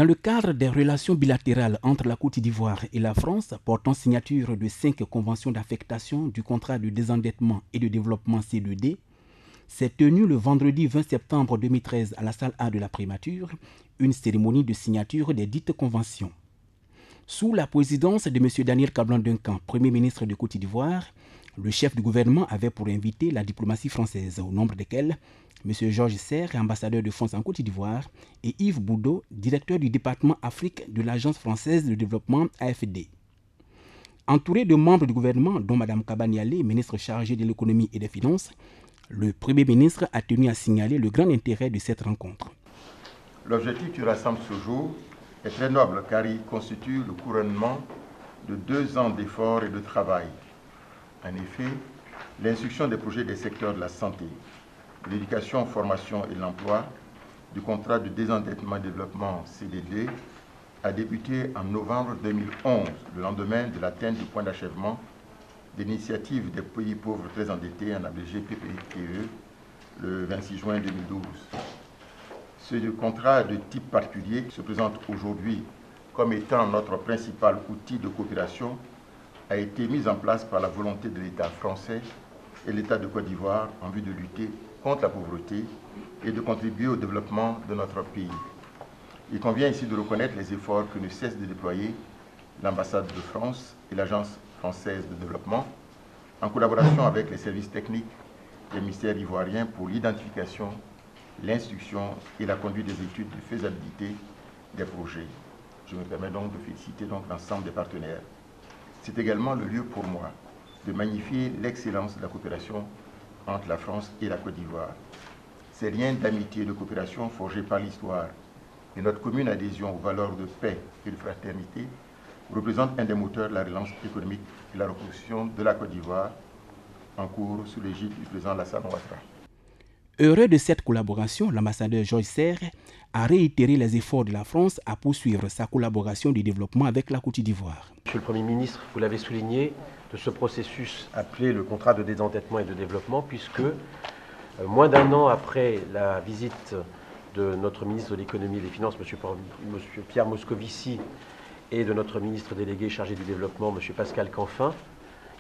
Dans le cadre des relations bilatérales entre la Côte d'Ivoire et la France, portant signature de 5 conventions d'affectation du contrat de désendettement et de développement C2D, s'est tenue le vendredi 20 septembre 2013 à la salle A de la Primature une cérémonie de signature des dites conventions. Sous la présidence de M. Daniel Kablan-Duncan, Premier ministre de Côte d'Ivoire, le chef du gouvernement avait pour invité la diplomatie française, au nombre desquels M. Georges Serre, ambassadeur de France en Côte d'Ivoire, et Yves Boudot, directeur du département Afrique de l'Agence française de développement AFD. Entouré de membres du gouvernement, dont Mme Kabaniale, ministre chargée de l'économie et des finances, le Premier ministre a tenu à signaler le grand intérêt de cette rencontre. L'objectif qui rassemble ce jour est très noble car il constitue le couronnement de 2 ans d'efforts et de travail. En effet, l'instruction des projets des secteurs de la santé, de l'éducation, formation et de l'emploi, du contrat de désendettement et développement CDD a débuté en novembre 2011, le lendemain de l'atteinte du point d'achèvement de l'initiative des pays pauvres très endettés, en abrégé PPTE, le 26 juin 2012. Ce contrat de type particulier se présente aujourd'hui comme étant notre principal outil de coopération a été mis en place par la volonté de l'État français et l'État de Côte d'Ivoire en vue de lutter contre la pauvreté et de contribuer au développement de notre pays. Il convient ici de reconnaître les efforts que ne cesse de déployer l'ambassade de France et l'Agence française de développement en collaboration avec les services techniques des ministères ivoiriens pour l'identification, l'instruction et la conduite des études de faisabilité des projets. Je me permets donc de féliciter l'ensemble des partenaires. C'est également le lieu pour moi de magnifier l'excellence de la coopération entre la France et la Côte d'Ivoire. Ces liens d'amitié et de coopération forgés par l'histoire et notre commune adhésion aux valeurs de paix et de fraternité représentent un des moteurs de la relance économique et de la reconstruction de la Côte d'Ivoire en cours sous l'égide du président Alassane Ouattara. Heureux de cette collaboration, l'ambassadeur Georges Serre a réitéré les efforts de la France à poursuivre sa collaboration de développement avec la Côte d'Ivoire. Monsieur le Premier ministre, vous l'avez souligné, de ce processus appelé le contrat de désendettement et de développement, puisque moins d'1 an après la visite de notre ministre de l'économie et des finances, M. Pierre Moscovici, et de notre ministre délégué chargé du développement, M. Pascal Canfin,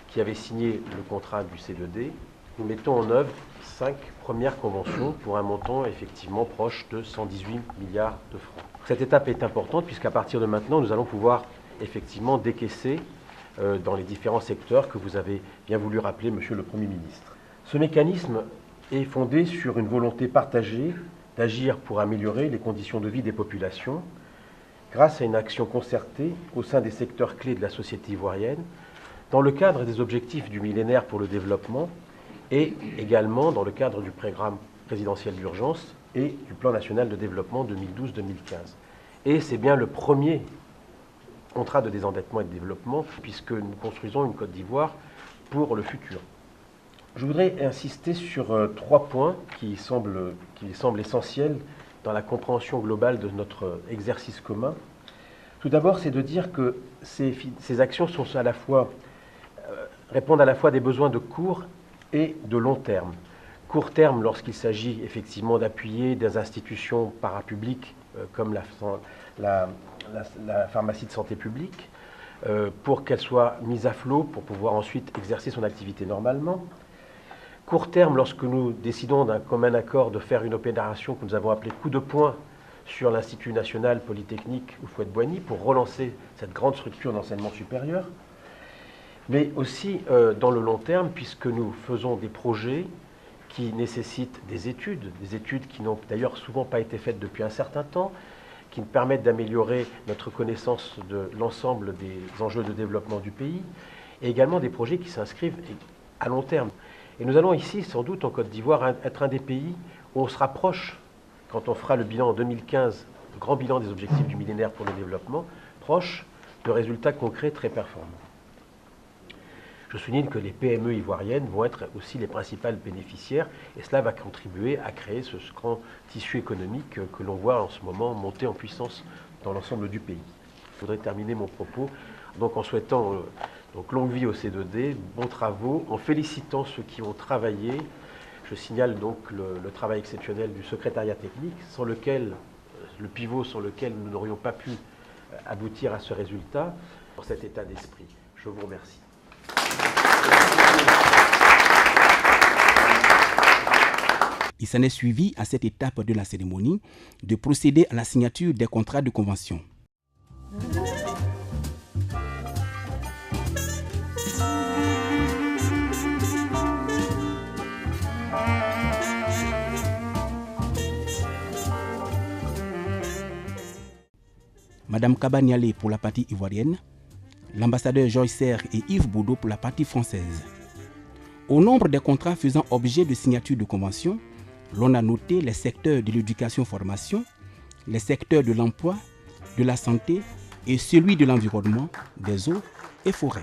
qui avait signé le contrat du C2D, nous mettons en œuvre 5 premières conventions pour un montant effectivement proche de 118 milliards de francs. Cette étape est importante puisqu'à partir de maintenant, nous allons pouvoir effectivement décaisser dans les différents secteurs que vous avez bien voulu rappeler, Monsieur le Premier ministre. Ce mécanisme est fondé sur une volonté partagée d'agir pour améliorer les conditions de vie des populations grâce à une action concertée au sein des secteurs clés de la société ivoirienne, dans le cadre des objectifs du millénaire pour le développement et également dans le cadre du programme présidentiel d'urgence et du plan national de développement 2012-2015. Et c'est bien le premier contrat de désendettement et de développement puisque nous construisons une Côte d'Ivoire pour le futur. Je voudrais insister sur 3 points qui semblent essentiels dans la compréhension globale de notre exercice commun. Tout d'abord, c'est de dire que ces actions sont répondent à la fois à des besoins de court et de long terme. Court terme, lorsqu'il s'agit effectivement d'appuyer des institutions parapubliques comme la pharmacie de santé publique, pour qu'elle soit mise à flot, pour pouvoir ensuite exercer son activité normalement. Court terme, lorsque nous décidons d'un commun accord de faire une opération que nous avons appelée coup de poing sur l'Institut national polytechnique Houphouët-Boigny pour relancer cette grande structure d'enseignement supérieur, mais aussi dans le long terme, puisque nous faisons des projets qui nécessitent des études qui n'ont d'ailleurs souvent pas été faites depuis un certain temps, qui nous permettent d'améliorer notre connaissance de l'ensemble des enjeux de développement du pays, et également des projets qui s'inscrivent à long terme. Et nous allons ici, sans doute, en Côte d'Ivoire, être un des pays où on se rapproche, quand on fera le bilan en 2015, le grand bilan des objectifs du millénaire pour le développement, proche de résultats concrets très performants. Je souligne que les PME ivoiriennes vont être aussi les principales bénéficiaires et cela va contribuer à créer ce grand tissu économique que l'on voit en ce moment monter en puissance dans l'ensemble du pays. Je voudrais terminer mon propos donc en souhaitant longue vie au C2D, bons travaux, en félicitant ceux qui ont travaillé. Je signale donc le travail exceptionnel du secrétariat technique, sans lequel le pivot sur lequel nous n'aurions pas pu aboutir à ce résultat, pour cet état d'esprit. Je vous remercie. Il s'en est suivi à cette étape de la cérémonie de procéder à la signature des contrats de convention. Madame Kabaniale pour la partie ivoirienne, l'ambassadeur Georges Serre et Yves Boudot pour la partie française. Au nombre des contrats faisant objet de signature de convention, l'on a noté les secteurs de l'éducation-formation, les secteurs de l'emploi, de la santé et celui de l'environnement, des eaux et forêts.